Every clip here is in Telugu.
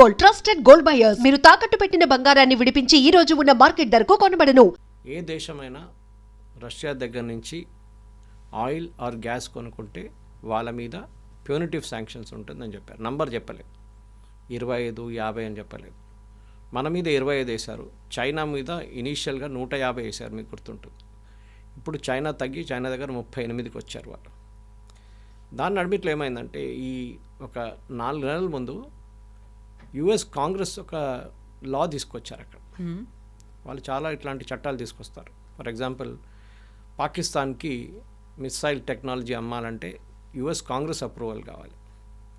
Gold, trusted gold buyers. మీరు తాకట్టు పెట్టిన బంగారాన్ని విడిపించి ఈ రోజు ఉన్న మార్కెట్ ధరకు కొనబడను. ఏ దేశమైనా రష్యా దగ్గర నుంచి ఆయిల్ ఆర్ గ్యాస్ కొనుక్కుంటే వాళ్ళ మీద ప్యూనిటివ్ శాంక్షన్స్ ఉంటుందని చెప్పారు. నంబర్ చెప్పలేదు, 25, 50 అని చెప్పలేదు. మన మీద 25 వేశారు. చైనా మీద ఇనీషియల్గా 150 వేశారు, మీకు గుర్తుంటుంది. ఇప్పుడు చైనా తగ్గి చైనా దగ్గర 38కి వచ్చారు వాళ్ళు. దాని నడిమిట్లో ఏమైందంటే ఈ ఒక 4 నెలల ముందు యుఎస్ కాంగ్రెస్ ఒక లా తీసుకొచ్చారు అక్కడ. వాళ్ళు చాలా ఇట్లాంటి చట్టాలు తీసుకొస్తారు. ఫర్ ఎగ్జాంపుల్, పాకిస్తాన్కి మిసైల్ టెక్నాలజీ అమ్మాలంటే యుఎస్ కాంగ్రెస్ అప్రూవల్ కావాలి,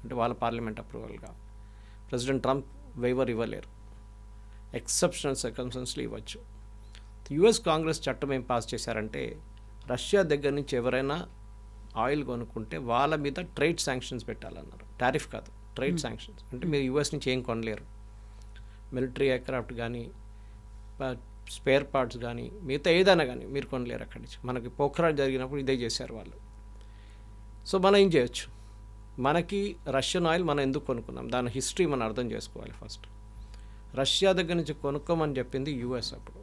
అంటే వాళ్ళ పార్లమెంట్ అప్రూవల్ కావాలి. ప్రెసిడెంట్ ట్రంప్ వేవర్ ఇవ్వలేరు, ఎక్సెప్షనల్ సర్కమ్స్టెన్స్లు ఇవ్వచ్చు. యుఎస్ కాంగ్రెస్ చట్టం ఏం పాస్ చేశారంటే రష్యా దగ్గర నుంచి ఎవరైనా ఆయిల్ కొనుక్కుంటే వాళ్ళ మీద ట్రేడ్ శాంక్షన్స్ పెట్టాలన్నారు. టారిఫ్ కాదు, ట్రేడ్ శాంక్షన్స్. అంటే మీరు యుఎస్ నుంచి ఏం కొనలేరు, మిలిటరీ ఎయిర్క్రాఫ్ట్ కానీ స్పేర్ పార్ట్స్ కానీ మిగతా ఏదైనా కానీ మీరు కొనలేరు అక్కడి నుంచి. మనకి పోఖ్రాన్ జరిగినప్పుడు ఇదే చేశారు వాళ్ళు. సో మనం ఏం చేయొచ్చు, మనకి రష్యన్ ఆయిల్ మనం ఎందుకు కొనుక్కున్నాం, దాని హిస్టరీ మనం అర్థం చేసుకోవాలి. ఫస్ట్ రష్యా దగ్గర నుంచి కొనుక్కోమని చెప్పింది యుఎస్. అప్పుడు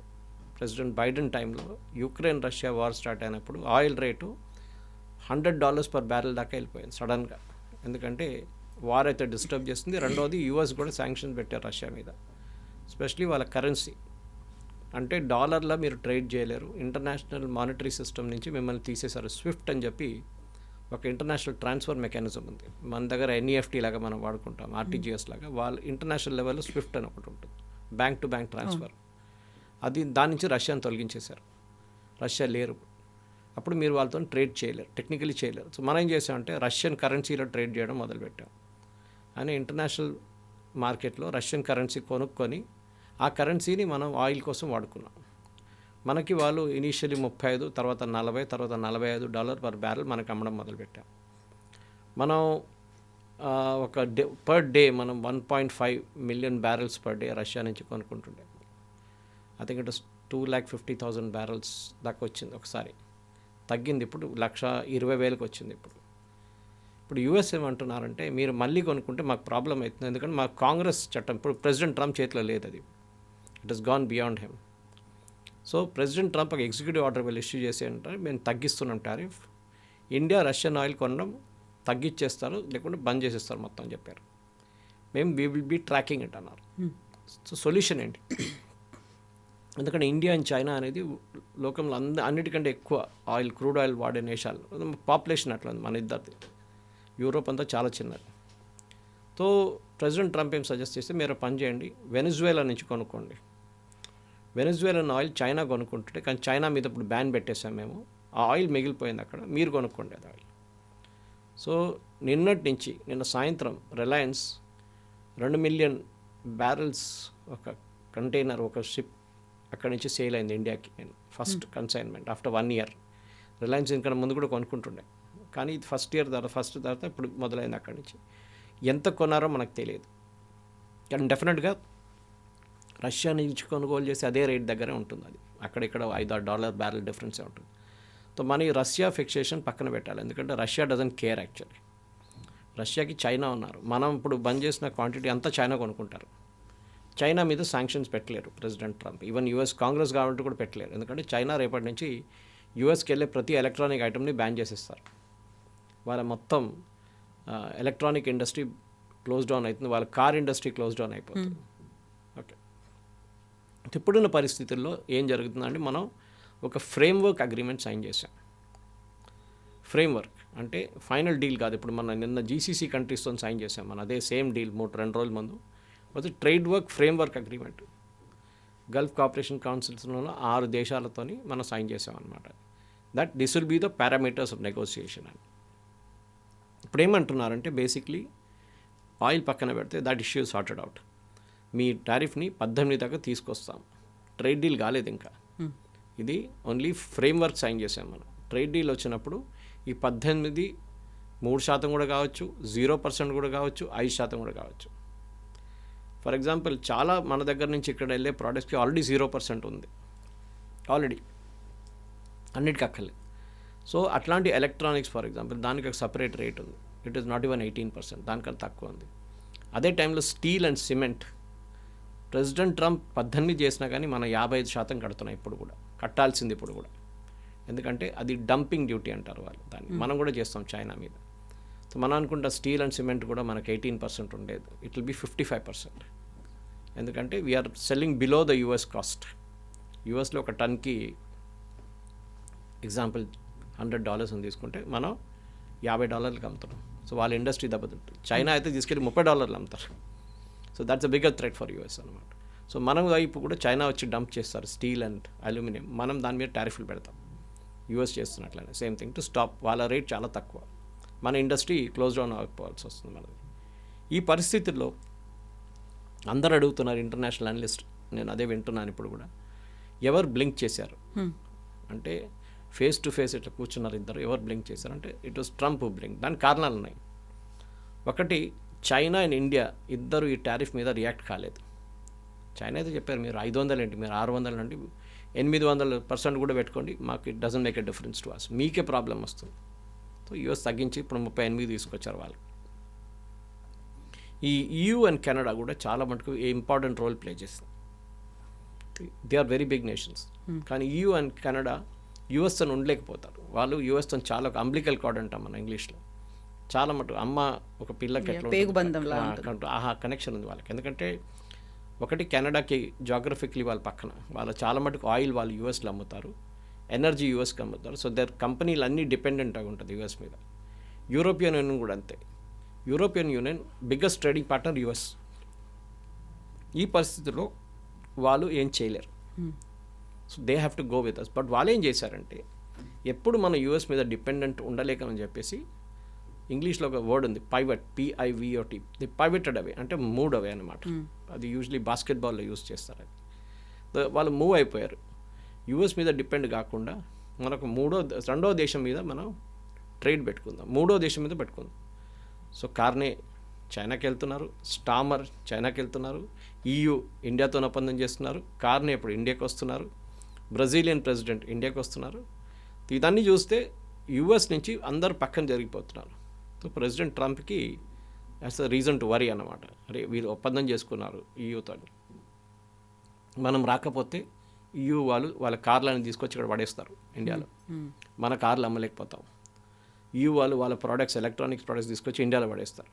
ప్రెసిడెంట్ బైడెన్ టైంలో యుక్రెయిన్ రష్యా వార్ స్టార్ట్ అయినప్పుడు ఆయిల్ రేటు $100 పర్ బ్యారెల్ దాకా వెళ్ళిపోయింది సడన్గా. ఎందుకంటే వార్ అయితే డిస్టర్బ్ చేస్తుంది. రెండవది యుఎస్ కూడా శాంక్షన్స్ పెట్టారు రష్యా మీద, ఎస్పెషలీ వాళ్ళ కరెన్సీ. అంటే డాలర్లో మీరు ట్రేడ్ చేయలేరు, ఇంటర్నేషనల్ మానిటరీ సిస్టమ్ నుంచి మిమ్మల్ని తీసేశారు. స్విఫ్ట్ అని చెప్పి ఒక ఇంటర్నేషనల్ ట్రాన్స్ఫర్ మెకానిజం ఉంది. మన దగ్గర ఎన్ఈఎఫ్టీ లాగా మనం వాడుకుంటాం, ఆర్టీజీఎస్ లాగా. వాళ్ళు ఇంటర్నేషనల్ లెవెల్లో స్విఫ్ట్ అని ఒకటి ఉంటుంది, బ్యాంక్ టు బ్యాంక్ ట్రాన్స్ఫర్. అది దాని నుంచి రష్యాని తొలగించేశారు. రష్యా లేరు, అప్పుడు మీరు వాళ్ళతో ట్రేడ్ చేయలేరు, టెక్నికలీ చేయలేరు. సో మనం ఏం చేసామంటే రష్యన్ కరెన్సీలో ట్రేడ్ చేయడం మొదలుపెట్టాం. అని ఇంటర్నేషనల్ మార్కెట్లో రష్యన్ కరెన్సీ కొనుక్కొని ఆ కరెన్సీని మనం ఆయిల్ కోసం వాడుకున్నాం. మనకి వాళ్ళు ఇనీషియలీ 35, తర్వాత 40, తర్వాత $45 పర్ బ్యారెల్ మనకు అమ్మడం మొదలుపెట్టాం. మనం ఒక డే పర్ డే మనం 1.5 million barrels per day Russia నుంచి కొనుక్కుంటుండే. ఐ థింక్ ఇట్ 250,000 బ్యారెల్స్ దాకా వచ్చింది ఒకసారి, తగ్గింది. ఇప్పుడు 120,000కి వచ్చింది. ఇప్పుడు యూఎస్ ఏమంటున్నారంటే మీరు మళ్ళీ కొనుక్కుంటే మాకు ప్రాబ్లం అవుతుంది, ఎందుకంటే మాకు కాంగ్రెస్ చట్టం ఇప్పుడు ప్రెసిడెంట్ ట్రంప్ చేతిలో లేదు, అది it has gone beyond him. So president Trump ఒక ఎగ్జిక్యూటివ్ ఆర్డర్ వీళ్ళు ఇష్యూ చేసి అంటే మేము తగ్గిస్తున్నాం టారిఫ్, ఇండియా రష్యన్ ఆయిల్ కొనడం తగ్గించేస్తారు లేకుంటే బంద్ చేసేస్తారు మొత్తం అని చెప్పారు. మేము we will be tracking it అన్నారు. సో సొల్యూషన్ ఏంటి, ఎందుకంటే ఇండియా అండ్ చైనా అనేది లోకంలో అన్నిటికంటే ఎక్కువ ఆయిల్, క్రూడ్ ఆయిల్ వాడే దేశాలు. పాపులేషన్ అట్లా ఉంది మన ఇద్దరిది, యూరోప్ అంతా చాలా చిన్నది. సో ప్రెసిడెంట్ ట్రంప్ ఏం సజెస్ట్ చేస్తే మీరు పని చేయండి, వెనిజువేలా నుంచి కొనుక్కోండి. వెనిజువేలన్ ఆయిల్ చైనా కొనుక్కుంటుంటే, కానీ చైనా మీద ఇప్పుడు బ్యాన్ పెట్టేసాం మేము, ఆ ఆయిల్ మిగిలిపోయింది అక్కడ, మీరు కొనుక్కోండి అది ఆయిల్. సో నిన్న సాయంత్రం రిలయన్స్ 2 మిలియన్ బ్యారెల్స్ ఒక కంటైనర్, ఒక షిప్ అక్కడి నుంచి సేల్ అయింది ఇండియాకి. నేను first consignment after 1 year. Reliance ఇంకా ముందు కూడా కొనుక్కుంటుండే, కానీ ఇది ఫస్ట్ తర్వాత ఇప్పుడు మొదలైంది అక్కడి నుంచి. ఎంత కొన్నారో మనకు తెలియదు, కానీ డెఫినెట్గా రష్యా నుంచి కొనుగోలు చేసి అదే రేట్ దగ్గరే ఉంటుంది. అది అక్కడిక్కడ $5-6 బ్యారెల్ డిఫరెన్సే ఉంటుంది. సో మన ఈ రష్యా ఫిక్సేషన్ పక్కన పెట్టాలి, ఎందుకంటే రష్యా డజంట్ కేర్ యాక్చువల్లీ. రష్యాకి చైనా ఉన్నారు, మనం ఇప్పుడు బంద్ చేసిన క్వాంటిటీ అంతా చైనా కొనుక్కుంటారు. చైనా మీద శాంక్షన్స్ పెట్టలేరు president Trump, even US Congress government కూడా పెట్టలేరు, ఎందుకంటే చైనా రేపటి నుంచి యుఎస్కి వెళ్ళే ప్రతి ఎలక్ట్రానిక్ ఐటమ్ని బ్యాన్ చేసేస్తారు. వాళ్ళ మొత్తం ఎలక్ట్రానిక్ ఇండస్ట్రీ క్లోజ్ డౌన్ అవుతుంది, వాళ్ళ కార్ ఇండస్ట్రీ క్లోజ్ డౌన్ అయిపోతుంది. ఓకే, ఇప్పుడున్న పరిస్థితుల్లో ఏం జరుగుతుందంటే మనం ఒక ఫ్రేమ్వర్క్ అగ్రిమెంట్ సైన్ చేసాం. ఫ్రేమ్వర్క్ అంటే ఫైనల్ డీల్ కాదు. ఇప్పుడు మనం నిన్న జీసీసీ కంట్రీస్తో సైన్ చేసాం, మన అదే సేమ్ డీల్ 2 రోజుల ముందు. అది trade work framework agreement. Gulf Cooperation కౌన్సిల్స్లో 6 దేశాలతోని మనం సైన్ చేసాం అనమాట. That this will be the parameters of negotiation అని. ఇప్పుడు ఏమంటున్నారంటే బేసిక్లీ ఆయిల్ పక్కన పెడితే దట్ ఇష్యూ సార్టెడ్ అవుట్, మీ టారిఫ్ని 18 దాకా తీసుకొస్తాం. ట్రేడ్ డీల్ కాలేదు ఇంకా, ఇది ఓన్లీ ఫ్రేమ్వర్క్ సైన్ చేసాం మనం. ట్రేడ్ డీల్ వచ్చినప్పుడు ఈ 18 3% కూడా కావచ్చు, 0% కూడా కావచ్చు, 5% కూడా కావచ్చు. ఫర్ ఎగ్జాంపుల్ చాలా మన దగ్గర నుంచి ఇక్కడ వెళ్ళే ప్రోడక్ట్స్కి ఆల్రెడీ 0% ఉంది, ఆల్రెడీ అన్నిటికీ అక్కర్లేదు. సో అట్లాంటి ఎలక్ట్రానిక్స్ ఫర్ ఎగ్జాంపుల్ దానికి ఒక సపరేట్ రేట్ ఉంది, ఇట్ ఈస్ నాట్ ఈవెన్ 18%, దానికన్నా తక్కువ ఉంది. అదే టైంలో steel and cement president Trump 18 చేసినా కానీ మనం 55% కడుతున్నాం ఇప్పుడు కూడా, కట్టాల్సింది ఇప్పుడు కూడా. ఎందుకంటే అది డంపింగ్ డ్యూటీ అంటారు వాళ్ళు దాన్ని. మనం కూడా చేస్తాం చైనా మీద. సో మనం అనుకుంటా స్టీల్ అండ్ సిమెంట్ కూడా మనకు 18% ఉండేది, ఇట్ విల్ బి 55%. ఎందుకంటే we are selling below the US cost. యుఎస్లో ఒక టన్కి ఎగ్జాంపుల్ $100 అని తీసుకుంటే మనం $50 అమ్ముతున్నాం. సో వాళ్ళ ఇండస్ట్రీ దెబ్బతింటుంది. చైనా అయితే తీసుకెళ్ళి $30 అమ్ముతారు. So that's a bigger threat for US అనమాట. సో మనం వైపు కూడా చైనా వచ్చి డంప్ చేస్తారు స్టీల్ అండ్ అల్యూమినియం, మనం దాని మీద టారిఫ్లు పెడతాం. యూఎస్ చేస్తున్నట్లనే సేమ్ థింగ్ టు స్టాప్. వాళ్ళ రేట్ చాలా తక్కువ, మన ఇండస్ట్రీ క్లోజ్ డౌన్ అయిపోవాల్సి వస్తుంది మనది. ఈ పరిస్థితుల్లో అందరు అడుగుతున్నారు ఇంటర్నేషనల్ అనలిస్ట్, నేను అదే వింటున్నాను ఇప్పుడు కూడా, ఎవరు బ్లింక్ చేశారు అంటే ఫేస్ టు ఫేస్ ఇట్లా కూర్చున్నారు ఇద్దరు, ఎవరు బ్లింక్ చేశారంటే ఇట్ వాస్ ట్రంప్ బ్లింక్. దానికి కారణాలు ఉన్నాయి. ఒకటి, చైనా అండ్ ఇండియా ఇద్దరు ఈ టారిఫ్ మీద రియాక్ట్ కాలేదు. చైనా అయితే చెప్పారు మీరు 500 ఏంటి, మీరు 600 అండి, 800% కూడా పెట్టుకోండి, మాకు it doesn't make a difference to us, మీకే ప్రాబ్లం వస్తుంది. సో యూఎస్ తగ్గించి ఇప్పుడు 38 తీసుకొచ్చారు వాళ్ళు. ఈ EU అండ్ కెనడా కూడా చాలా మటుకు ఇంపార్టెంట్ రోల్ ప్లే చేస్తుంది. They are very big nations. కానీ EU అండ్ కెనడా యూఎస్తో ఉండలేకపోతారు. వాళ్ళు యూఎస్తో చాలా ఒక అంబ్లికల్ కార్డ్ అంటాం మన ఇంగ్లీష్లో. చాలా మటుకు అమ్మ ఒక పిల్లకి ఎట్లా ఆహా కనెక్షన్ ఉంది వాళ్ళకి. ఎందుకంటే ఒకటి, కెనడాకి జాగ్రఫిక్లీ వాళ్ళ పక్కన, వాళ్ళ చాలా మటుకు ఆయిల్ వాళ్ళు యూఎస్లో అమ్ముతారు, ఎనర్జీ యూఎస్కి అమ్ముతారు. సో దేర్ కంపెనీలు అన్నీ డిపెండెంట్గా ఉంటుంది యూఎస్ మీద. యూరోపియన్ యూనియన్ కూడా అంతే. European Union biggest trading partner US. ఈ పరిస్థితుల్లో వాళ్ళు ఏం చేయలేరు. So they have to go with us. But వాళ్ళు ఏం చేశారంటే, ఎప్పుడు మన యూఎస్ మీద డిపెండెంట్ ఉండలేకని చెప్పేసి ఇంగ్లీష్లో ఒక వర్డ్ ఉంది పైవట్, PIVOT, ది పైవటెడ్ అవే, అంటే మూవ్ అవే అనమాట. అది యూజువలీ బాస్కెట్బాల్లో యూజ్ చేస్తారు. అది వాళ్ళు మూవ్ అయిపోయారు. యూఎస్ మీద డిపెండ్ కాకుండా మనకు రెండో దేశం మీద మనం ట్రేడ్ పెట్టుకుందాం, మూడో దేశం మీద పెట్టుకుందాం. సో కార్నే చైనాకి వెళ్తున్నారు, స్టామర్ చైనాకి వెళ్తున్నారు, EU ఇండియాతో ఒప్పందం చేస్తున్నారు, కార్నే ఇప్పుడు ఇండియాకి వస్తున్నారు, బ్రెజిలియన్ ప్రెసిడెంట్ ఇండియాకి వస్తున్నారు. ఇదన్నీ చూస్తే యూఎస్ నుంచి అందరు పక్కన జరిగిపోతున్నారు. సో ప్రెసిడెంట్ ట్రంప్కి as a reason to worry అన్నమాట. అరే వీళ్ళు ఒప్పందం చేసుకున్నారు EUతో, మనం రాకపోతే EU వాళ్ళు వాళ్ళ కార్లను తీసుకొచ్చి ఇక్కడ పడేస్తారు ఇండియాలో, మన కార్లు అమ్మలేకపోతాం. EU వాళ్ళు వాళ్ళ ప్రోడక్ట్స్, ఎలక్ట్రానిక్స్ ప్రోడక్ట్స్ తీసుకొచ్చి ఇండియాలో పడేస్తారు.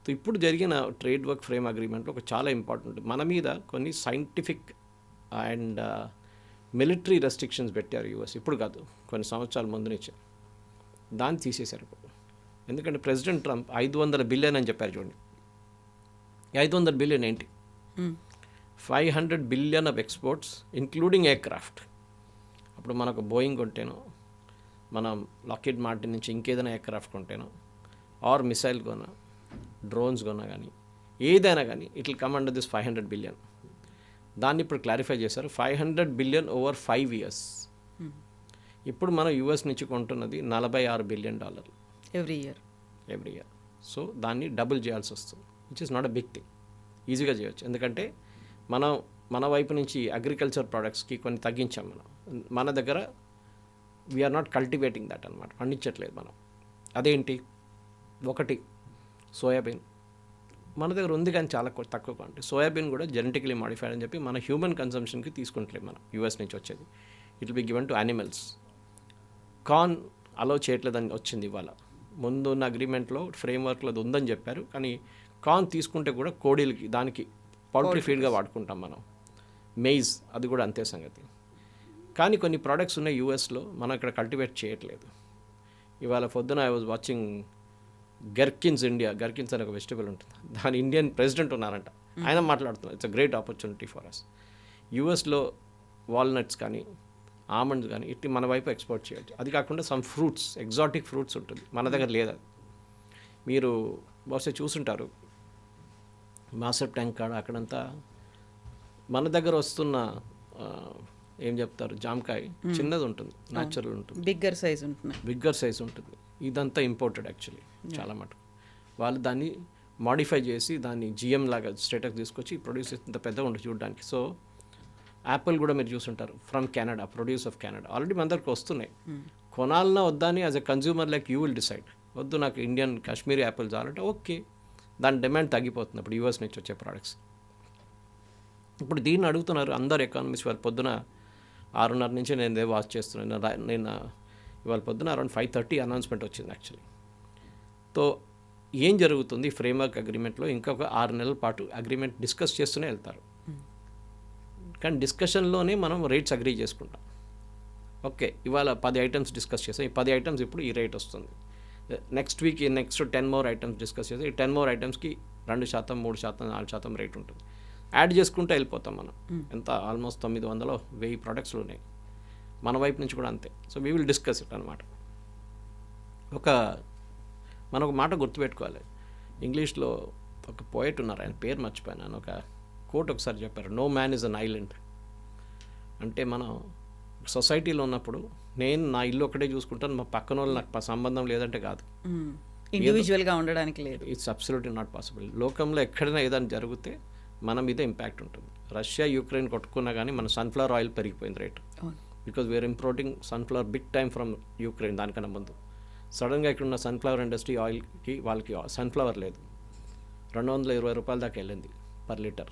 సో ఇప్పుడు జరిగిన ట్రేడ్ వర్క్ ఫ్రేమ్ అగ్రిమెంట్లో ఒక చాలా ఇంపార్టెంట్, మన మీద కొన్ని సైంటిఫిక్ అండ్ మిలిటరీ రెస్ట్రిక్షన్స్ పెట్టారు యూఎస్. ఇప్పుడు కాదు, కొన్ని సంవత్సరాల ముందు నుంచి దాన్ని తీసేశారు ఇప్పుడు. ఎందుకంటే ప్రెసిడెంట్ ట్రంప్ 500 బిలియన్ అని చెప్పారు చూడండి. 500 బిలియన్ ఏంటి? 500 billion of exports including aircraft. అప్పుడు మనకు బోయింగ్ కొంటేనో, మనం లాక్హీడ్ మార్టిన్ నుంచి ఇంకేదైనా ఎయిర్క్రాఫ్ట్ కొంటేనో, ఆర్ మిసైల్ కొన్నా, డ్రోన్స్ కొన్నా కానీ, ఏదైనా కానీ it will come under this 500 billion. దాన్ని ఇప్పుడు క్లారిఫై చేశారు, 500 బిలియన్ ఓవర్ 5 years. ఇప్పుడు మనం యూఎస్ నుంచి కొంటున్నది $46 బిలియన్ ఎవ్రీ ఇయర్. సో దాన్ని డబుల్ చేయాల్సి వస్తుంది, which is not a big thing. ఈజీగా చేయొచ్చు. ఎందుకంటే మన వైపు నుంచి అగ్రికల్చర్ ప్రోడక్ట్స్కి కొన్ని తగ్గించాం మనం. మన దగ్గర వీఆర్ నాట్ కల్టివేటింగ్ దట్ అనమాట, పండించట్లేదు మనం. అదేంటి? ఒకటి, సోయాబీన్ మన దగ్గర ఉంది కానీ చాలా తక్కువ క్వాంటిటీ. సోయాబీన్ కూడా జెనెటికలీ మాడిఫైడ్ అని చెప్పి మన హ్యూమన్ కన్సంప్షన్కి తీసుకుంటలేదు మనం, యూఎస్ నుంచి వచ్చేది. It will be given to animals. Corn allow చేయట్లేదని వచ్చింది ఇవాళ. ముందు ఉన్న అగ్రిమెంట్లో ఫ్రేమ్వర్క్లో అది ఉందని చెప్పారు, కానీ కార్న్ తీసుకుంటే కూడా కోడీలకి, దానికి పౌల్ట్రీ ఫీడ్గా వాడుకుంటాం మనం. మెయిజ్ అది కూడా అంతే సంగతి. కానీ కొన్ని ప్రోడక్ట్స్ ఉన్నాయి యూఎస్లో, మనం ఇక్కడ కల్టివేట్ చేయట్లేదు. ఇవాళ పొద్దున ఐ వాజ్ వాచింగ్ గర్కిన్స్ అనే ఒక వెజిటబుల్ ఉంటుంది, దాని ఇండియన్ ప్రెసిడెంట్ ఉన్నారంట, ఆయన మాట్లాడుతున్నారు. It's a great opportunity for us. యూఎస్లో వాల్నట్స్ కానీ, ఆమండ్స్ కానీ ఇట్లా మన వైపు ఎక్స్పోర్ట్ చేయొచ్చు. అది కాకుండా సమ్ ఫ్రూట్స్, ఎగ్జాటిక్ ఫ్రూట్స్ ఉంటుంది, మన దగ్గర లేదు. అది మీరు బహుశా చూసుంటారు, మాసప్ ట్యాంక్ కాడ అక్కడంతా మన దగ్గర వస్తున్న ఏం చెప్తారు, జామకాయ చిన్నది ఉంటుంది, న్యాచురల్ ఉంటుంది, బిగ్గర్ సైజ్ ఉంటుంది. ఇదంతా ఇంపోర్టెడ్ యాక్చువల్లీ చాలా మటుకు. వాళ్ళు దాన్ని మాడిఫై చేసి దాన్ని GM లాగా స్టేటస్ తీసుకొచ్చి ప్రొడ్యూస్ చేస్తే పెద్దగా ఉంటుంది చూడడానికి. సో యాపిల్ కూడా మీరు చూసుంటారు, from Canada, produce of Canada. Already మన దగ్గరకు వస్తున్నాయి. కొనాలన్నా వద్దా అని as a consumer like you will decide. వద్దు నాకు ఇండియన్ కాశ్మీరీ యాపిల్ చాలంటే ఓకే, దాని డిమాండ్ తగ్గిపోతుంది ఇప్పుడు యూఎస్ నుంచి వచ్చే ప్రోడక్ట్స్. ఇప్పుడు దీన్ని అడుగుతున్నారు అందరు ఎకానమిస్ట్. వాళ్ళ పొద్దున 6:30 నుంచి నేను వాచ్ చేస్తున్నాను. నేను ఇవాళ పొద్దున అరౌండ్ 5:30 అనౌన్స్మెంట్ వచ్చింది యాక్చువల్లీ. తో ఏం జరుగుతుంది ఫ్రేమ్వర్క్ అగ్రిమెంట్లో? ఇంకొక 6 నెలల పాటు అగ్రిమెంట్ డిస్కస్ చేస్తూనే వెళ్తారు. కానీ డిస్కషన్లోనే మనం రేట్స్ అగ్రీ చేసుకుంటాం. ఓకే, ఇవాళ 10 ఐటమ్స్ డిస్కస్ చేసాం. ఈ 10 ఐటమ్స్ ఇప్పుడు ఈ రేట్ వస్తుంది. Next week next 10 more items discuss చేసాం. ఈ 10 మోర్ ఐటమ్స్కి 2%, 3%, 4% రేట్ ఉంటుంది. యాడ్ చేసుకుంటూ వెళ్ళిపోతాం మనం. ఎంత ఆల్మోస్ట్ 900, 1000 ప్రోడక్ట్స్లు ఉన్నాయి. మన వైపు నుంచి కూడా అంతే. So we will discuss it అనమాట. మనం ఒక మాట గుర్తుపెట్టుకోవాలి. ఇంగ్లీష్లో ఒక పోయట్ ఉన్నారు, ఆయన పేరు మర్చిపోయాను. ఒక కోట్ ఒకసారి చెప్పారు, no man is an island. అంటే మనం సొసైటీలో ఉన్నప్పుడు నేను నా ఇల్లు ఒకటే చూసుకుంటాను, మా పక్కన వాళ్ళు నాకు సంబంధం లేదంటే కాదు. ఇండివిజువల్గా ఉండడానికి లేదు. It's absolutely not possible. లోకంలో ఎక్కడైనా ఏదైనా జరిగితే మన మీద ఇంపాక్ట్ ఉంటుంది. రష్యా యుక్రెయిన్ కొట్టుకున్నా కానీ మన సన్ఫ్లవర్ ఆయిల్ పెరిగిపోయింది rate. Because we are importing sunflower big time from Ukraine. దానికన్నా ముందు సడన్గా ఇక్కడున్న సన్ఫ్లవర్ ఇండస్ట్రీ ఆయిల్కి వాళ్ళకి సన్ఫ్లవర్ లేదు, 220 రూపాయల దాకా వెళ్ళింది పర్ లీటర్.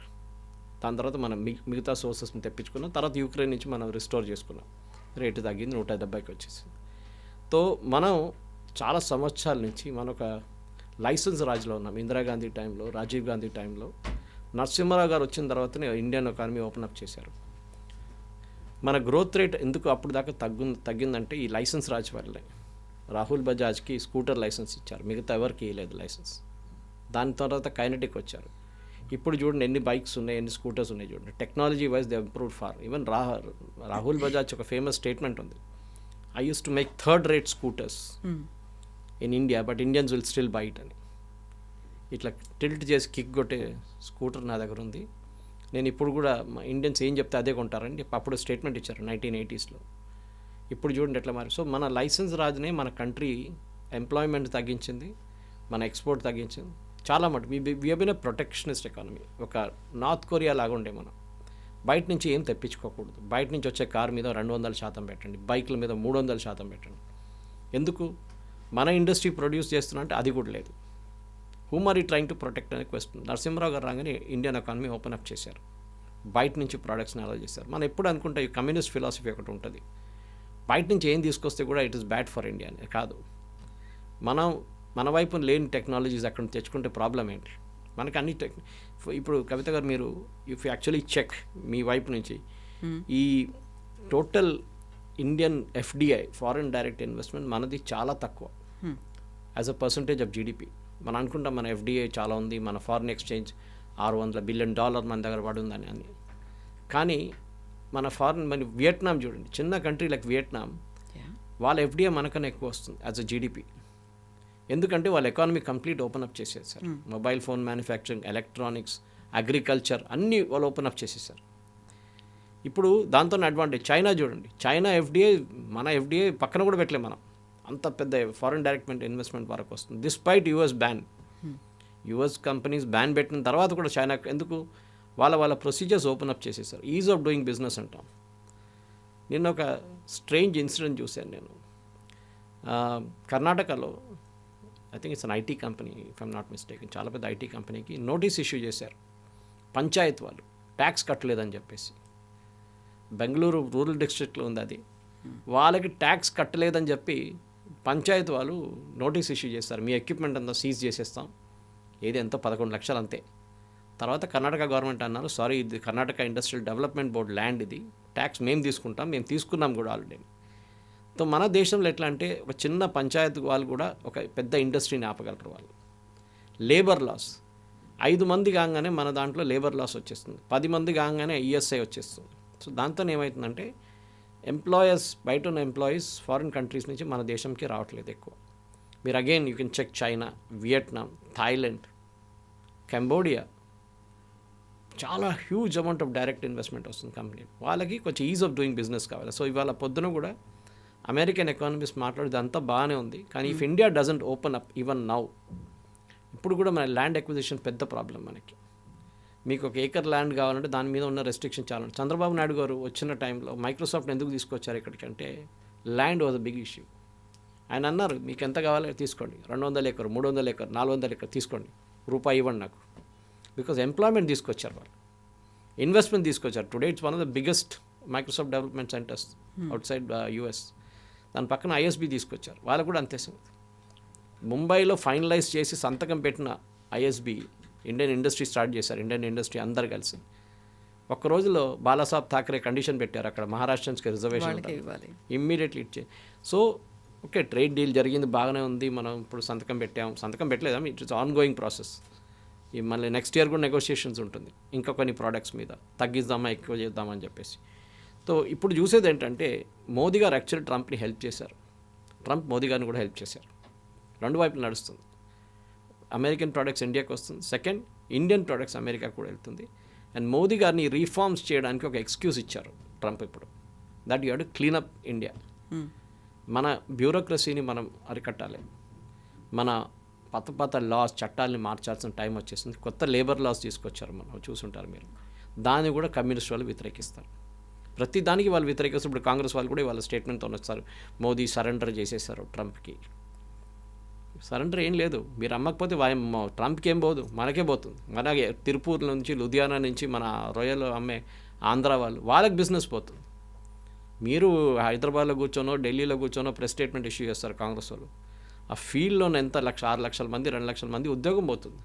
దాని తర్వాత మనం మిగతా సోర్సెస్ని తెప్పించుకున్నాం. తర్వాత యుక్రెయిన్ నుంచి మనం రిస్టోర్ చేసుకున్నాం, రేటు తగ్గింది, 170కి వచ్చేసింది. తో మనం చాలా సంవత్సరాల నుంచి మనం ఒక లైసెన్స్ రాజులో ఉన్నాం. ఇందిరాగాంధీ టైంలో, రాజీవ్ గాంధీ టైంలో, నరసింహారావు గారు వచ్చిన తర్వాతనే ఇండియన్ ఎకానమీ ఓపెన్ అప్ చేశారు. మన గ్రోత్ రేట్ ఎందుకు అప్పుడు దాకా తగ్గిందంటే ఈ లైసెన్స్ రాజు వల్లే. రాహుల్ బజాజ్కి స్కూటర్ లైసెన్స్ ఇచ్చారు, మిగతా ఎవరికి ఇవ్వలేదు లైసెన్స్. దాని తర్వాత కైనటిక్ వచ్చారు. ఇప్పుడు చూడండి ఎన్ని బైక్స్ ఉన్నాయి, ఎన్ని స్కూటర్స్ ఉన్నాయి చూడండి. Technology wise they improved far. Even Rahul Bajaj ఒక ఫేమస్ స్టేట్మెంట్ ఉంది, I use to make third rate scooters in India but Indians will still buy it అని. ఇట్లా టిల్ట్ చేసి కిక్ కొట్టే స్కూటర్ నా దగ్గర ఉంది. నేను ఇప్పుడు కూడా మా ఇండియన్స్ ఏం చెప్తే అదే కొంటారని అప్పుడు స్టేట్మెంట్ ఇచ్చారు 1980sలో. ఇప్పుడు చూడండి ఎట్లా మారి. సో మన లైసెన్స్ రాజునే మన కంట్రీ ఎంప్లాయ్మెంట్ తగ్గించింది, మన ఎక్స్పోర్ట్ తగ్గించింది చాలా మటుకు. We been a protectionist economy. ఒక నార్త్ కొరియా లాగా ఉండే మనం. బయట నుంచి ఏం తెప్పించుకోకూడదు. బయట నుంచి వచ్చే కార్ మీద 200% పెట్టండి, బైక్ల మీద 300% పెట్టండి. ఎందుకు? మన ఇండస్ట్రీ ప్రొడ్యూస్ చేస్తున్నా అంటే అది కూడా లేదు. Whom are you trying to protect అనే క్వశ్చన్. నరసింహరావు గారు రాగానే ఇండియన్ ఎకానమీ ఓపెన్ అప్ చేశారు, బయట నుంచి ప్రోడక్ట్స్ని అలా చేశారు. మనం ఎప్పుడు అనుకుంటే ఈ కమ్యూనిస్ట్ ఫిలాసఫీ ఒకటి ఉంటుంది, బయట నుంచి ఏం తీసుకొస్తే కూడా it is bad for India అని. కాదు, మన వైపు లేని టెక్నాలజీస్ అక్కడ తెచ్చుకుంటే ప్రాబ్లం ఏంటి? మనకి అన్ని ఇప్పుడు కవిత గారు మీరు ఇఫ్ యాక్చువల్లీ చెక్ మీ వైపు నుంచి ఈ total Indian FDI foreign direct investment మనది చాలా తక్కువ as a percentage of GDP. మనం అనుకుంటాం మన ఎఫ్డిఐ చాలా ఉంది, మన ఫారిన్ ఎక్స్చేంజ్ $600 బిలియన్ మన దగ్గర పడుందని అని. కానీ మన వియట్నాం చూడండి, చిన్న కంట్రీ లైక్ వియట్నాం, వాళ్ళ ఎఫ్డిఐ మనకన్నా ఎక్కువ వస్తుంది యాజ్ అ జీడిపి. ఎందుకంటే వాళ్ళ ఎకానమీ కంప్లీట్ ఓపెన్ అప్ చేసేసారు. Mobile phone manufacturing, electronics, agriculture అన్నీ వాళ్ళు ఓపెన్ అప్ చేసేసారు. ఇప్పుడు దాంతో అడ్వాంటేజ్ చైనా చూడండి, చైనా ఎఫ్డిఐ మన ఎఫ్డిఐ పక్కన కూడా పెట్టలేము మనం. అంత పెద్ద ఫారిన్ డైరెక్ట్ ఇన్వెస్ట్మెంట్ వరకు వస్తుంది. Despite US ban. US companies ban పెట్టిన తర్వాత కూడా చైనా ఎందుకు వాళ్ళ ప్రొసీజర్స్ ఓపెన్ అప్ చేసేసారు. ఈజ్ ఆఫ్ డూయింగ్ బిజినెస్ అంటాం. నిన్న ఒక స్ట్రేంజ్ ఇన్సిడెంట్ చూశాను నేను. కర్ణాటకలో I think it's an IT company if I'm not mistaken, చాలా పెద్ద ఐటీ కంపెనీకి నోటీస్ ఇష్యూ చేశారు పంచాయత్ వాళ్ళు, ట్యాక్స్ కట్టలేదని చెప్పేసి. బెంగళూరు రూరల్ డిస్ట్రిక్ట్లో ఉంది అది. వాళ్ళకి ట్యాక్స్ కట్టలేదని చెప్పి పంచాయత్ వాళ్ళు నోటీస్ ఇష్యూ చేస్తారు, మీ ఎక్విప్మెంట్ అంతా సీజ్ చేసేస్తాం, ఏది ఎంతో 11 లక్షలు అంతే. తర్వాత కర్ణాటక గవర్నమెంట్ అన్నారు, సారీ ఇది Karnataka industrial development board land, ఇది ట్యాక్స్ మేము తీసుకుంటాం, మేము తీసుకున్నాం కూడా ఆల్రెడీ. సో మన దేశంలో ఎట్లా అంటే ఒక చిన్న పంచాయత్ వాళ్ళు కూడా ఒక పెద్ద ఇండస్ట్రీని ఆపగలరు వాళ్ళు. లేబర్ లాస్ 5 మంది కాగానే మన దాంట్లో లేబర్ లాస్ వచ్చేస్తుంది, 10 మంది కాగానే ఈఎస్ఐ వచ్చేస్తుంది. సో దాంతో ఏమవుతుందంటే ఎంప్లాయర్స్, బయట ఉన్న ఎంప్లాయీస్ ఫారిన్ కంట్రీస్ నుంచి మన దేశంకి రావట్లేదు ఎక్కువ. మీరు again you can check China, Vietnam, Thailand, Cambodia, చాలా huge amount of direct investment వస్తుంది కంపెనీ. వాళ్ళకి కొంచెం ఈజ్ ఆఫ్ డూయింగ్ బిజినెస్ కావాలి. సో ఇవాళ పొద్దున కూడా అమెరికన్ ఎకానమిస్ట్ మాట్లాడేది అంతా బాగానే ఉంది, కానీ if India doesn't open up even now, ఇప్పుడు కూడా మన ల్యాండ్ ఎక్విజిషన్ పెద్ద ప్రాబ్లం మనకి. మీకు 1 ఏకర్ ల్యాండ్ కావాలంటే దాని మీద ఉన్న రెస్ట్రిక్షన్ చాలా. చంద్రబాబు నాయుడు గారు వచ్చిన టైంలో మైక్రోసాఫ్ట్ ఎందుకు తీసుకొచ్చారు ఇక్కడికి అంటే land was a big issue. ఆయన అన్నారు మీకు ఎంత కావాలో తీసుకోండి, 200 ఎకర్, 300 ఎకర్, 400 ఎకర్ తీసుకోండి, రూపాయి ఇవ్వండి నాకు, బికాజ్ ఎంప్లాయ్మెంట్ తీసుకొచ్చారు వాళ్ళు, ఇన్వెస్ట్మెంట్ తీసుకొచ్చారు. Today it's one of the biggest Microsoft development centres out side US. దాని పక్కన ఐఎస్బి తీసుకొచ్చారు, వాళ్ళకు కూడా అంతే సంగతి. ముంబైలో ఫైనలైజ్ చేసి సంతకం పెట్టిన ఐఎస్బి ఇండియన్ ఇండస్ట్రీ స్టార్ట్ చేశారు, ఇండియన్ ఇండస్ట్రీ అందరు కలిసి. ఒక్క రోజులో బాలాసాహెబ్ థాకరే కండిషన్ పెట్టారు, అక్కడ మహారాష్ట్రన్స్కి రిజర్వేషన్ ఇమ్మీడియట్లీ ఇచ్చే. సో ఓకే, ట్రేడ్ డీల్ జరిగింది, బాగానే ఉంది, మనం ఇప్పుడు సంతకం పెట్టలేదా, ఇట్స్ ఆన్ గోయింగ్ ప్రాసెస్. ఈ మళ్ళీ నెక్స్ట్ ఇయర్ కూడా నెగోషియేషన్స్ ఉంటుంది ఇంకా కొన్ని ప్రోడక్ట్స్ మీద, తగ్గిద్దామా ఎక్కువ చేద్దామా అని చెప్పేసి. సో ఇప్పుడు చూసేది ఏంటంటే మోదీ గారు యాక్చువల్లీ ట్రంప్ని హెల్ప్ చేశారు, ట్రంప్ మోదీ గారిని కూడా హెల్ప్ చేశారు. రెండు వైపులు నడుస్తుంది. అమెరికన్ ప్రోడక్ట్స్ ఇండియాకి వస్తుంది, సెకండ్ ఇండియన్ ప్రోడక్ట్స్ అమెరికాకు కూడా వెళ్తుంది. అండ్ మోదీ గారిని రీఫార్మ్స్ చేయడానికి ఒక ఎక్స్క్యూజ్ ఇచ్చారు ట్రంప్ ఇప్పుడు, that you have to cleanup India. మన బ్యూరోక్రసీని మనం అరికట్టాలి, మన పాత లాస్ చట్టాలని మార్చాల్సిన టైం వచ్చేసింది. కొత్త లేబర్ లాస్ తీసుకొచ్చారు, మనం చూసుంటారు మీరు, దాన్ని కూడా కమ్యూనిస్ట్ వాళ్ళు వ్యతిరేకిస్తారు. ప్రతి దానికి వాళ్ళు వ్యతిరేకిస్తారు. ఇప్పుడు కాంగ్రెస్ వాళ్ళు కూడా వాళ్ళ స్టేట్మెంట్తో వస్తారు, మోదీ సరెండర్ చేసేసారు ట్రంప్కి. సరెండర్ ఏం లేదు, మీరు అమ్మకపోతే ట్రంప్కి ఏం పోదు, మనకే పోతుంది. మనకే తిరుపూర్ నుంచి లుధియానా నుంచి మన రొయ్యలు అమ్మే ఆంధ్ర వాళ్ళకి బిజినెస్ పోతుంది. మీరు హైదరాబాద్లో కూర్చోనో ఢిల్లీలో కూర్చోనో ప్రెస్ స్టేట్మెంట్ ఇష్యూ చేస్తారు కాంగ్రెస్ వాళ్ళు. ఆ ఫీల్డ్లోనే ఎంత 6 లక్షల మంది 2 లక్షల మంది ఉద్యోగం పోతుంది.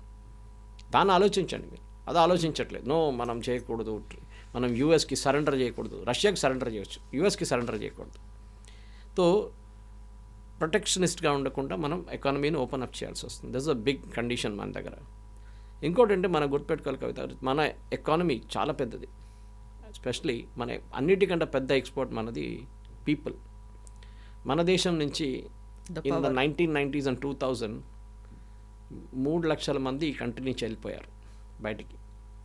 దాన్ని ఆలోచించండి మీరు, అది ఆలోచించట్లేదు. నో, మనం చేయకూడదు, మనం యూఎస్కి సరెండర్ చేయకూడదు, రష్యాకి సరెండర్ చేయవచ్చు, యూఎస్కి సరెండర్ చేయకూడదు. సో ప్రొటెక్షనిస్ట్గా ఉండకుండా మనం ఎకానమీని ఓపెన్ అప్ చేయాల్సి వస్తుంది. దట్స్ అ బిగ్ కండిషన్ మన దగ్గర. ఇంకోటి అంటే మనం గుర్తుపెట్టుకోవాలి కవిత, మన ఎకానమీ చాలా పెద్దది. ఎస్పెషలీ మన అన్నిటికంటే పెద్ద ఎక్స్పోర్ట్ మనది పీపుల్. మన దేశం నుంచి ఇన్ ద 1990s and 2000 3 లక్షల మంది ఈ కంట్రీ నుంచి వెళ్ళిపోయారు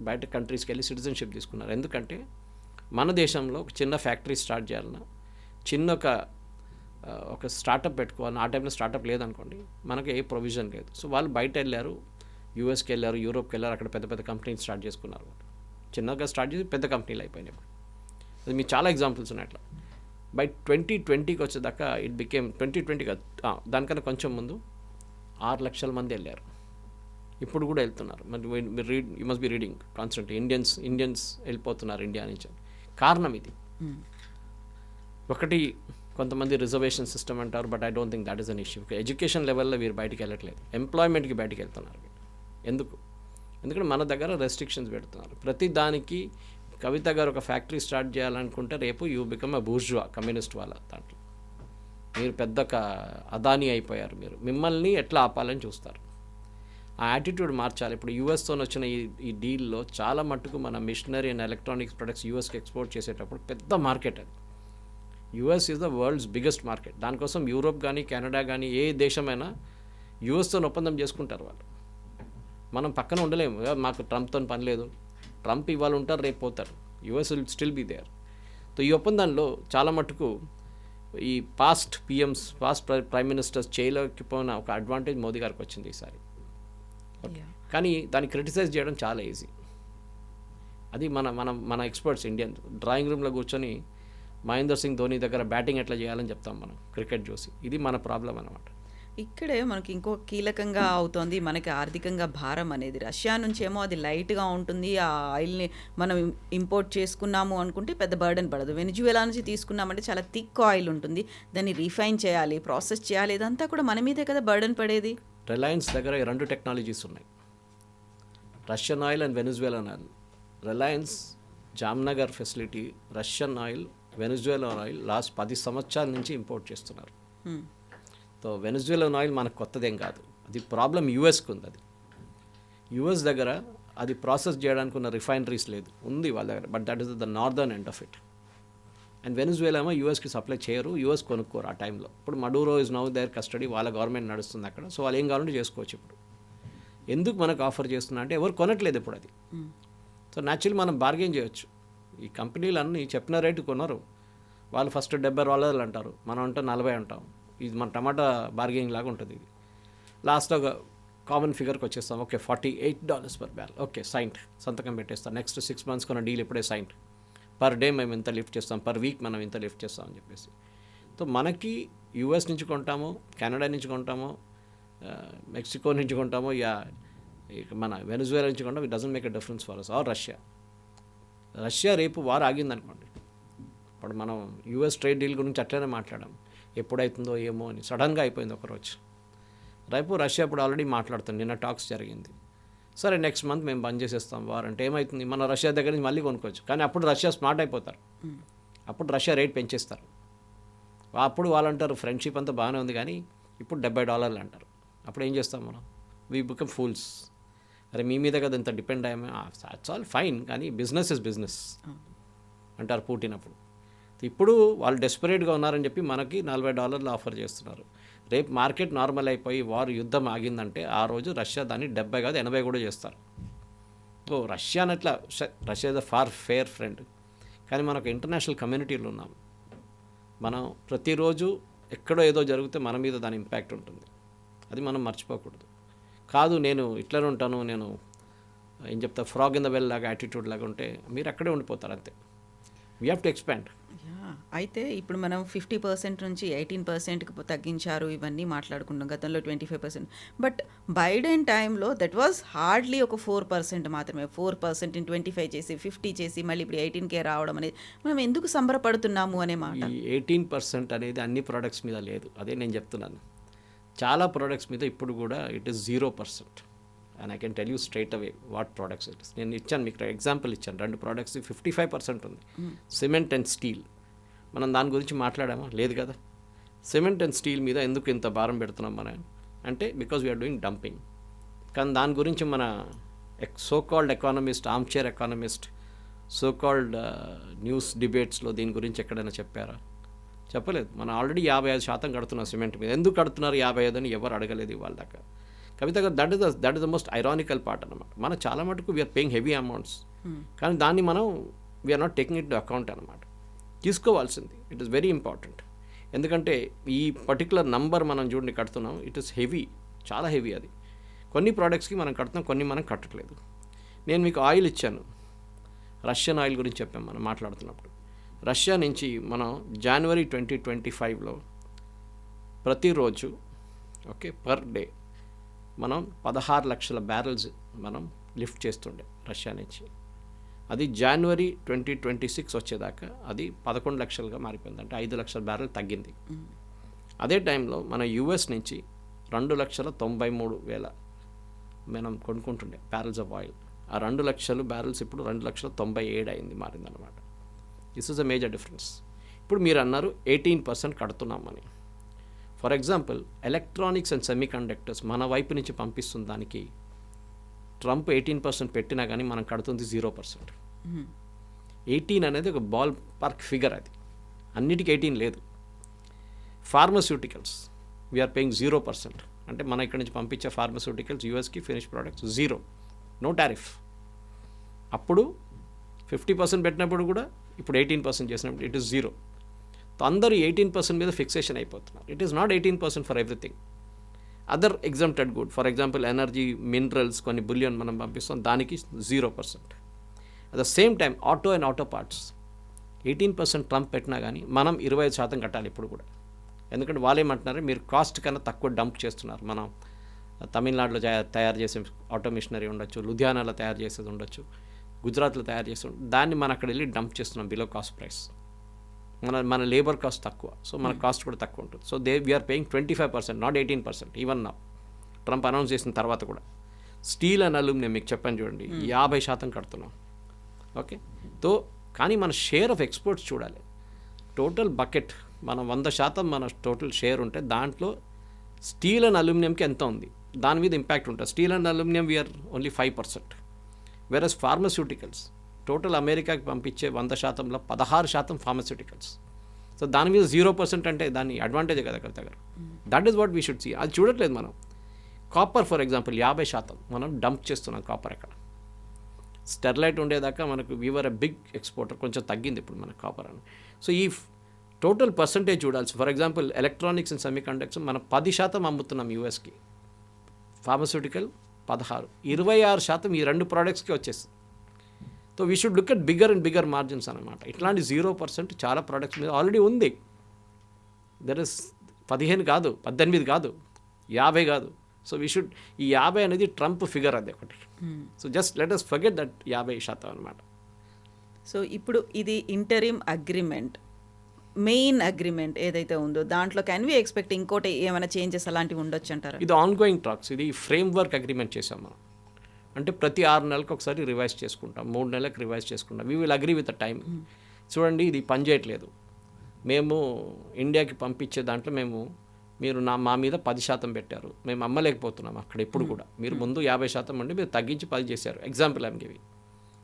బయట కంట్రీస్కి వెళ్ళి సిటిజన్షిప్ తీసుకున్నారు. ఎందుకంటే మన దేశంలో ఒక చిన్న ఫ్యాక్టరీ స్టార్ట్ చేయాలన్నా, చిన్న ఒక స్టార్టప్ పెట్టుకోవాలని, ఆ టైంలో స్టార్టప్ లేదనుకోండి, మనకి ఏ ప్రొవిజన్ లేదు. సో వాళ్ళు బయట వెళ్ళారు, యూఎస్కి వెళ్ళారు, యూరోప్కి వెళ్ళారు, అక్కడ పెద్ద పెద్ద కంపెనీలు స్టార్ట్ చేసుకున్నారు. చిన్నగా స్టార్ట్ చేసి పెద్ద కంపెనీలు అయిపోయినాయి. అది మీకు చాలా ఎగ్జాంపుల్స్ ఉన్నాయి అట్లా. బై 2020కి వచ్చేదాకా ఇట్ బికేమ్ 2020 కాదు, దానికన్నా కొంచెం ముందు 6 లక్షల మంది వెళ్ళారు, ఇప్పుడు కూడా వెళ్తున్నారు. మరి మీరు you must be reading constant. Indians వెళ్ళిపోతున్నారు ఇండియా నుంచి. కారణం ఇది ఒకటి, కొంతమంది రిజర్వేషన్ సిస్టమ్ అంటారు, but I don't think that is an issue. Education లెవెల్లో వీరు బయటికి వెళ్ళట్లేదు, ఎంప్లాయ్మెంట్కి బయటికి వెళ్తున్నారు. ఎందుకంటే మన దగ్గర రెస్ట్రిక్షన్స్ పెడుతున్నారు ప్రతి దానికి. కవిత గారు ఒక ఫ్యాక్టరీ స్టార్ట్ చేయాలనుకుంటే రేపు you become a bourgeois, communist వాళ్ళ దాంట్లో మీరు పెద్ద అదానీ అయిపోయారు. మిమ్మల్ని ఎట్లా ఆపాలని చూస్తారు. ఆ యాటిట్యూడ్ మార్చాలి. ఇప్పుడు యూఎస్తో వచ్చిన ఈ డీల్లో చాలా మట్టుకు మన మిషనరీ అండ్ ఎలక్ట్రానిక్స్ ప్రొడక్ట్స్ యూఎస్కి ఎక్స్పోర్ట్ చేసేటప్పుడు పెద్ద మార్కెట్ అది. US is the world's biggest market. దానికోసం యూరోప్ కానీ కెనడా కానీ ఏ దేశమైనా యూఎస్తో ఒప్పందం చేసుకుంటారు వాళ్ళు. మనం పక్కన ఉండలేము, మాకు ట్రంప్తో పని లేదు, ట్రంప్ ఇవాళ ఉంటారు రేపు పోతారు, US will still be there. So ఈ ఒప్పందంలో చాలా మట్టుకు ఈ పాస్ట్ ప్రైమ్ మినిస్టర్స్ చేయలేకపోయిన ఒక అడ్వాంటేజ్ మోదీ గారికి వచ్చింది ఈసారి. కానీ దాన్ని క్రిటిసైజ్ చేయడం చాలా ఈజీ. అది మన ఎక్స్పర్ట్స్ ఇండియన్ డ్రాయింగ్ రూమ్లో కూర్చొని మహేందర్ సింగ్ ధోని దగ్గర బ్యాటింగ్ ఎట్లా చేయాలని చెప్తాం మనం క్రికెట్ చూసి. ఇది మన ప్రాబ్లం అన్నమాట. ఇక్కడే మనకి ఇంకో కీలకంగా అవుతోంది మనకి ఆర్థికంగా భారం అనేది. రష్యా నుంచి ఏమో అది లైట్గా ఉంటుంది, ఆ ఆయిల్ని మనం ఇంపోర్ట్ చేసుకున్నాము అనుకుంటే పెద్ద బర్డెన్ పడదు. వెనిజువేలా నుంచి తీసుకున్నామంటే చాలా థిక్ ఆయిల్ ఉంటుంది, దాన్ని రిఫైన్ చేయాలి, ప్రాసెస్ చేయాలి, ఇదంతా కూడా మన మీదే కదా బర్డెన్ పడేది. రిలయన్స్ దగ్గర 2 టెక్నాలజీస్ ఉన్నాయి, Russian oil and Venezuelan oil. Reliance Jamnagar facility Russian oil, Venezuelan oil last 10 సంవత్సరాల నుంచి ఇంపోర్ట్ చేస్తున్నారు. సో వెనిజువేలన్ ఆయిల్ మనకు కొత్తదేం కాదు, అది ప్రాబ్లం యూఎస్కి ఉంది. అది యూఎస్ దగ్గర అది ప్రాసెస్ చేయడానికి ఉన్న రిఫైనరీస్ లేదు, ఉంది వాళ్ళ దగ్గర, but that is the northern end of it. And Venezuela ఏమో యూఎస్కి సప్లై చేయరు, యూఎస్ కొనుక్కోరు ఆ టైంలో. ఇప్పుడు Maduro is now their custody, వాళ్ళ గవర్నమెంట్ నడుస్తుంది అక్కడ. సో వాళ్ళు ఏం కావాలంటే చేసుకోవచ్చు. ఇప్పుడు ఎందుకు మనకు ఆఫర్ చేస్తున్నా అంటే ఎవరు కొనట్లేదు ఇప్పుడు అది. సో న్యాచురల్ మనం బార్గెన్ చేయొచ్చు. ఈ కంపెనీలు అన్నీ చెప్పిన రేటు కొనరు, వాళ్ళు ఫస్ట్ $70 అంటారు, మనం అంటే 40 అంటాం. ఇది మన టమాటా బార్గెనింగ్ లాగా ఉంటుంది. ఇది లాస్ట్ ఒక కామన్ ఫిగర్కి వచ్చేస్తాం, ఓకే $48 per barrel, ఓకే సైంట్ సంతకం పెట్టేస్తాం. నెక్స్ట్ 6 months కొన్న డీల్ ఇప్పుడే సైంట్, పర్ డే మేము ఇంత లిఫ్ట్ చేస్తాం, పర్ వీక్ మనం ఇంత లిఫ్ట్ చేస్తాం అని చెప్పేసి. సో మనకి యూఎస్ నుంచి కొంటామో, కెనడా నుంచి కొంటామో, మెక్సికో నుంచి కొంటామో, ఇక మన వెనజువేలా నుంచి కూడా it doesn't make a difference for us. Or Russia రేపు వార్ ఆగిందనుకోండి, ఇప్పుడు మనం యూఎస్ ట్రేడ్ డీల్ గురించి అట్లనే మాట్లాడాం, ఎప్పుడైతుందో ఏమో అని. సడన్గా అయిపోయింది ఒకరోజు. రేపు రష్యా ఇప్పుడు ఆల్రెడీ మాట్లాడుతుంది, నిన్న టాక్స్ జరిగింది. సరే నెక్స్ట్ మంత్ మేము బంద్ చేసేస్తాం వార్ అంటే ఏమవుతుంది, మన రష్యా దగ్గర నుంచి మళ్ళీ కొనుక్కోవచ్చు. కానీ అప్పుడు రష్యా స్మార్ట్ అయిపోతారు, అప్పుడు రష్యా రేట్ పెంచేస్తారు. అప్పుడు వాళ్ళు అంటారు ఫ్రెండ్షిప్ అంతా బాగానే ఉంది కానీ ఇప్పుడు $70 అంటారు. అప్పుడు ఏం చేస్తాం మనం? We become fools. అరే మీ మీద కదా ఇంత డిపెండ్ అయ్యామే, దట్స్ ఆల్ ఫైన్, కానీ బిజినెస్ ఇస్ బిజినెస్ అంటారు పుటిన్. అప్పుడు ఇప్పుడు వాళ్ళు డెస్పరేట్గా ఉన్నారని చెప్పి మనకి $40 ఆఫర్ చేస్తున్నారు. రేపు మార్కెట్ నార్మల్ అయిపోయి వారు యుద్ధం ఆగిందంటే ఆ రోజు రష్యా దాన్ని 70 కాదు 80 కూడా చేస్తారు. సో రష్యాని అట్లా, Russia is a far fair friend. కానీ మనకు ఇంటర్నేషనల్ కమ్యూనిటీలో ఉన్నాం, మనం ప్రతిరోజు ఎక్కడో ఏదో జరిగితే మన మీద దాని ఇంపాక్ట్ ఉంటుంది, అది మనం మర్చిపోకూడదు. కాదు నేను ఇట్లనే ఉంటాను, నేను ఏం చెప్తా ఫ్రాగ్ ఇన్ ద వెల్ లాగా యాటిట్యూడ్ లాగా ఉంటే మీరు అక్కడే ఉండిపోతారు అంతే. We have to expand. అయితే ఇప్పుడు మనం 50% నుంచి 18%కి తగ్గించారు, ఇవన్నీ మాట్లాడుకున్నాం. గతంలో 25%. బట్ బైడెన్ టైంలో దట్ వాజ్ హార్డ్లీ ఒక 4% మాత్రమే. 4% 25 చేసి 50 చేసి మళ్ళీ ఇప్పుడు 18K రావడం అనేది మనం ఎందుకు సంబరపడుతున్నాము అనే మాట. ఈ 18% అనేది అన్ని ప్రోడక్ట్స్ మీద లేదు, అదే నేను చెప్తున్నాను. చాలా ప్రోడక్ట్స్ మీద ఇప్పుడు కూడా it is 0%. And I can tell you straight away what products it is. నేను ఇచ్చాను మీకు ఎగ్జాంపుల్ ఇచ్చాను, 2 ప్రోడక్ట్స్ 55% ఉంది. Cement and steel. మనం దాని గురించి మాట్లాడామా? లేదు కదా. సిమెంట్ అండ్ స్టీల్ మీద ఎందుకు ఇంత భారం పెడుతున్నాం మనం అంటే బికాజ్ వీఆర్ డూయింగ్ డంపింగ్. కానీ దాని గురించి మన so called economist, armchair economist, so called news డిబేట్స్లో దీని గురించి ఎక్కడైనా చెప్పారా? చెప్పలేదు. మనం ఆల్రెడీ 55% కడుతున్నాం సిమెంట్ మీద. ఎందుకు కడుతున్నారు 55 అని ఎవరు అడగలేదు ఇవాళ దాకా. కవిత garu, that is the most ironical part అనమాట. మనం చాలా మటుకు వీఆర్ పేయింగ్ హెవీ అమౌంట్స్, కానీ దాన్ని మనం we are not taking it to account అనమాట. తీసుకోవాల్సింది, ఇట్ ఈస్ వెరీ ఇంపార్టెంట్. ఎందుకంటే ఈ పర్టికులర్ నంబర్ మనం చూడండి కడుతున్నాం, ఇట్ ఈస్ హెవీ, చాలా హెవీ. అది కొన్ని ప్రోడక్ట్స్కి మనం కడుతున్నాం, కొన్ని మనం కట్టట్లేదు. నేను మీకు ఆయిల్ ఇచ్చాను, రష్యన్ ఆయిల్ గురించి చెప్పాం మనం మాట్లాడుతున్నప్పుడు. రష్యా నుంచి మనం జనవరి 2025లో ప్రతిరోజు పర్ డే మనం 16 లక్షల బ్యారెల్స్ మనం లిఫ్ట్ చేస్తుండే రష్యా నుంచి. అది జనవరి 2026 వచ్చేదాకా అది 11 లక్షలుగా మారిపోయింది, అంటే 5 లక్షల బ్యారెల్ తగ్గింది. అదే టైంలో మన యుఎస్ నుంచి 2,93,000 మనం కొనుక్కుంటుండే బ్యారెల్స్ ఆఫ్ ఆయిల్. ఆ 2 లక్షలు బ్యారెల్స్ ఇప్పుడు 2,97,000 అయింది, మారిందనమాట. This is a major difference. ఇప్పుడు మీరు అన్నారు 18% కడుతున్నామని. For example electronics and semiconductors మన వైపు నుంచి పంపిస్తుంది దానికి ట్రంప్ 18% పెట్టినా కానీ మనం కడుతుంది 0%. 18 అనేది ఒక బాల్ పార్క్ ఫిగర్, అది అన్నిటికీ 18 లేదు. ఫార్మస్యూటికల్స్ వీఆర్ పేయింగ్ 0%, అంటే మన ఇక్కడ నుంచి పంపించే ఫార్మస్యూటికల్స్ యూఎస్కి ఫినిష్ ప్రోడక్ట్స్ 0, నో టారిఫ్. అప్పుడు 50% పెట్టినప్పుడు కూడా ఇప్పుడు 18% చేసినప్పుడు ఇట్ ఈస్ 0. అందరూ 18% మీద ఫిక్సేషన్ అయిపోతున్నారు. It is not 18% for everything. Other exempted good, for example energy, minerals, కొన్ని బిలియన్ మనం పంపిస్తాం, దానికి 0%. At the same time auto and auto parts 18% Trump పెట్టినా కానీ మనం 25% కట్టాలి ఇప్పుడు కూడా. ఎందుకంటే వాళ్ళు ఏమంటున్నారు, మీరు కాస్ట్ కన్నా తక్కువ డంప్ చేస్తున్నారు. మనం తమిళనాడులో తయారు చేసే ఆటో మిషనరీ ఉండొచ్చు, లుధియానాలో తయారు చేసేది ఉండొచ్చు, గుజరాత్లో తయారు చేసి దాన్ని మనం అక్కడ వెళ్ళి డంప్ చేస్తున్నాం బిలో కాస్ట్ ప్రైస్. మన లేబర్ కాస్ట్ తక్కువ, సో మన కాస్ట్ కూడా తక్కువ ఉంటుంది. So we are paying 25%, not 18%. Even నా ట్రంప్ అనౌన్స్ చేసిన తర్వాత కూడా స్టీల్ అండ్ అల్యూమినియం మీకు చెప్పాను చూడండి, 50% కడుతున్నాం. ఓకే, తో కానీ మన షేర్ ఆఫ్ ఎక్స్పోర్ట్స్ చూడాలి. టోటల్ బకెట్ మనం 100% మన టోటల్ షేర్ ఉంటే దాంట్లో స్టీల్ అండ్ అల్యూమినియంకి ఎంత ఉంది దాని మీద ఇంపాక్ట్ ఉంటుంది. Steel and aluminium we are only 5%. Versus pharmaceuticals total అమెరికాకి పంపించే 100%లో 16% ఫార్మస్యూటికల్స్. సో దాని మీద 0% అంటే దాని అడ్వాంటేజే కదా Kavitha garu. That is what we should see. అది చూడట్లేదు మనం. కాపర్ ఫర్ ఎగ్జాంపుల్ 50% మనం డంప్ చేస్తున్నాం కాపర్. అక్కడ స్టెర్లైట్ ఉండేదాకా మనకు వీవర్ ఎ బిగ్ ఎక్స్పోర్టర్, కొంచెం తగ్గింది ఇప్పుడు మనకు కాపర్ అని. సో ఈ టోటల్ పర్సంటేజ్ చూడాల్సి. For example electronics and semi conductors మనం 10% అమ్ముతున్నాం యూఎస్కి, ఫార్మస్యూటికల్ 16, 26% ఈ 2 ప్రోడక్ట్స్కి వచ్చేస్తుంది. So we should look at bigger and bigger margins అనమాట. ఇట్లాంటి 0% చాలా ప్రోడక్ట్స్ మీద ఆల్రెడీ ఉంది. దర్ ఇస్ 15 కాదు, 18 కాదు, 50 కాదు, సో వీ షుడ్ ఈ 50 అనేది ట్రంప్ ఫిగర్ అది ఒకటి. So just let us forget that 50% అనమాట. సో ఇప్పుడు ఇది ఇంటరిమ్ అగ్రిమెంట్, మెయిన్ అగ్రిమెంట్ ఏదైతే ఉందో దాంట్లో కెన్ వి ఎక్స్పెక్ట్ ఇంకోటి ఏమైనా చేంజెస్ అలాంటివి ఉండొచ్చు అంటారా? ఇది ఆన్ గోయింగ్ టాక్స్, ఇది ఫ్రేమ్ వర్క్ అగ్రిమెంట్ చేసాం మనం. అంటే ప్రతి 6 నెలలకు ఒకసారి రివైజ్ చేసుకుంటాం, 3 నెలలకు రివైజ్ చేసుకుంటాం. We will agree with the time. చూడండి ఇది పని చేయట్లేదు, మేము ఇండియాకి పంపించే దాంట్లో మీరు మా మీద 10% పెట్టారు, మేము అమ్మలేకపోతున్నాం అక్కడ ఎప్పుడు కూడా. మీరు ముందు 50% ఉండి మీరు తగ్గించి 10 చేశారు, ఎగ్జాంపుల్ ఐమ్ గివింగ్.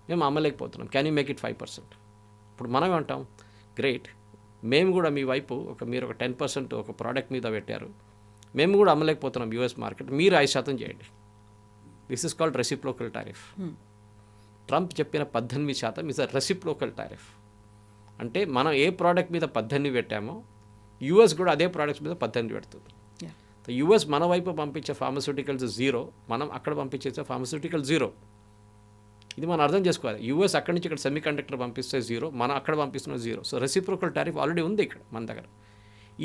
మేము అమ్మలేకపోతున్నాం, క్యాన్ యూ మేక్ ఇట్ 5%? ఇప్పుడు మనం ఏమంటాం, గ్రేట్, మేము కూడా మీ వైపు మీరు ఒక 10% ఒక ప్రోడక్ట్ మీద పెట్టారు, మేము కూడా అమ్మలేకపోతున్నాం యూఎస్ మార్కెట్, మీరు 5% చేయండి. This is called reciprocal tariff. Trump చెప్పిన 18% ఇస్ అ రెసిప్రోకల్ టారిఫ్. అంటే మనం ఏ ప్రోడక్ట్ మీద 18 పెట్టామో యూఎస్ కూడా అదే ప్రోడక్ట్స్ మీద 18 పెడుతుంది. యూఎస్ మన వైపు పంపించే ఫార్మస్యూటికల్స్ 0, మనం అక్కడ పంపించే ఫార్మస్యూటికల్ 0. ఇది మనం అర్థం చేసుకోవాలి. యూఎస్ అక్కడి నుంచి ఇక్కడ సెమీ కండక్టర్ పంపిస్తే 0, మనం అక్కడ పంపిస్తున్న 0. సో రెసిప్రోకల్ టారిఫ్ ఆల్రెడీ ఉంది ఇక్కడ మన దగ్గర.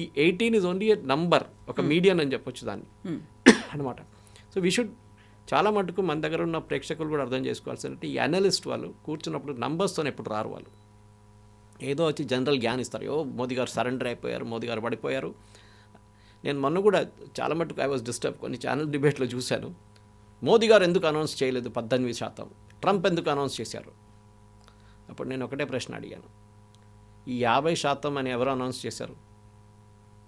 ఈ 18 ఇస్ ఓన్లీ ఏ నంబర్, ఒక మీడియన్ అని చెప్పొచ్చు దాన్ని అనమాట. సో వీ షుడ్ చాలా మటుకు మన దగ్గర ఉన్న ప్రేక్షకులు కూడా అర్థం చేసుకోవాల్సిందంటే, ఈ అనలిస్ట్ వాళ్ళు కూర్చున్నప్పుడు నంబర్స్తో ఎప్పుడు రారు. వాళ్ళు ఏదో వచ్చి జనరల్ జ్ఞాన్ ఇస్తారు, మోదీ గారు సరెండర్ అయిపోయారు, మోదీ గారు పడిపోయారు. నేను మొన్న కూడా చాలా మటుకు ఐ వాజ్ డిస్టర్బ్, కొన్ని ఛానల్ డిబేట్లో చూశాను, మోదీ గారు ఎందుకు అనౌన్స్ చేయలేదు 18%, ట్రంప్ ఎందుకు అనౌన్స్ చేశారు? అప్పుడు నేను ఒకటే ప్రశ్న అడిగాను, ఈ 50% అని ఎవరు అనౌన్స్ చేశారు?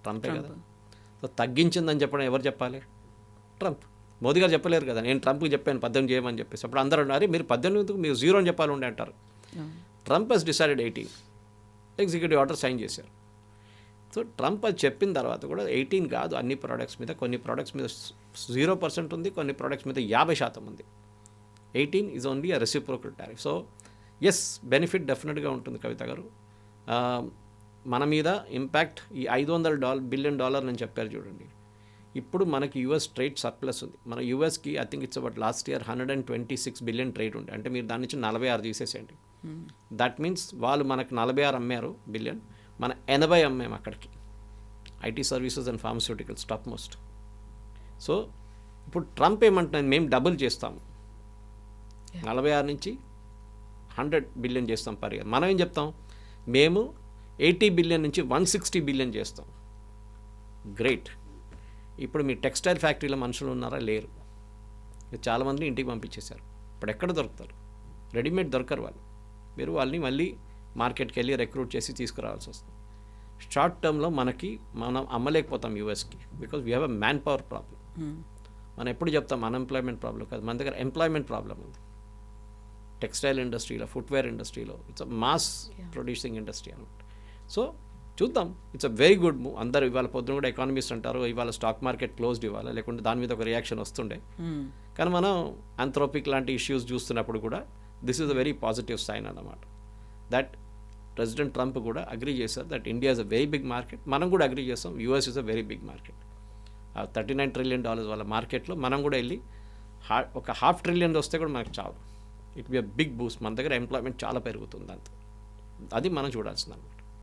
ట్రంపే కదా. సో తగ్గించిందని చెప్పడం ఎవరు చెప్పాలి? ట్రంప్. మోదీ గారు చెప్పలేరు కదా, నేను ట్రంప్కి చెప్పాను 18 చేయమని చెప్పేసి. అప్పుడు అందరూ అన్నారు, మీరు 18 మీరు 0 అని చెప్పాలి ఉండే అంటారు. Trump has decided 18, executive order sign చేశారు. సో ట్రంప్ అది చెప్పిన తర్వాత కూడా 18 కాదు, అన్ని ప్రోడక్ట్స్ మీద, కొన్ని ప్రోడక్ట్స్ మీద 0% ఉంది, కొన్ని ప్రోడక్ట్స్ మీద 50% ఉంది. 18 is only a reciprocal tariff. So yes, benefit డెఫినెట్గా ఉంటుంది కవిత గారు. మన మీద ఇంపాక్ట్ ఈ $500 బిలియన్ అని చెప్పారు చూడండి. ఇప్పుడు మనకి యూఎస్ ట్రేడ్ సర్ప్లస్ ఉంది. మన యూఎస్కి I think it's about last year 126 billion trade ఉండే. అంటే మీరు దాని నుంచి 46 తీసేసేయండి. దట్ మీన్స్ వాళ్ళు మనకు 46 అమ్మారు బిలియన్, మన 80 అమ్మాము అక్కడికి. IT services and pharmaceuticals top most. So ఇప్పుడు ట్రంప్ ఏమంటున్నాను, మేము డబుల్ చేస్తాము, 46 నుంచి 100 బిలియన్ చేస్తాం పర్ ఇయర్. మనం ఏం చెప్తాం, మేము 80 బిలియన్ నుంచి 160 బిలియన్ చేస్తాం. గ్రేట్. ఇప్పుడు మీ టెక్స్టైల్ ఫ్యాక్టరీలో మనుషులు ఉన్నారా? లేరు. చాలామందిని ఇంటికి పంపించేశారు. ఇప్పుడు ఎక్కడ దొరుకుతారు? రెడీమేడ్ దొరకరు వాళ్ళు. మీరు వాళ్ళని మళ్ళీ మార్కెట్కి వెళ్ళి రిక్రూట్ చేసి తీసుకురావాల్సి వస్తుంది. షార్ట్ టర్మ్లో మనం అమ్మలేకపోతాం యూఎస్కి, because we have a manpower problem. మనం ఎప్పుడు చెప్తాం అన్ఎంప్లాయ్మెంట్ ప్రాబ్లం కాదు, మన దగ్గర ఎంప్లాయ్మెంట్ ప్రాబ్లం ఉంది. టెక్స్టైల్ ఇండస్ట్రీలో, ఫుట్వేర్ ఇండస్ట్రీలో it's a mass producing industry అనమాట. సో చూద్దాం, it's a very good move. అందరూ ఇవాళ పొద్దున కూడా ఎకానమిస్ట్ అంటారు ఇవాళ స్టాక్ మార్కెట్ క్లోజ్డ్ ఇవ్వాలి, లేకుంటే దాని మీద ఒక రియాక్షన్ వస్తుండే. కానీ మనం ఆంథ్రోపిక్ లాంటి ఇష్యూస్ చూస్తున్నప్పుడు కూడా this is a very positive sign అన్నమాట. దట్ ప్రెసిడెంట్ ట్రంప్ కూడా అగ్రీ చేశారు that India is a very big market. మనం కూడా అగ్రీ చేస్తాం US is a very big market. $39 trillion వాళ్ళ మార్కెట్లో మనం కూడా వెళ్ళి ఒక $500 ట్రిలియన్ వస్తే కూడా మనకు చాలు. It be a big boost. మన దగ్గర ఎంప్లాయ్మెంట్ చాలా పెరుగుతుంది. అంత అది మనం చూడాల్సింది అనమాట.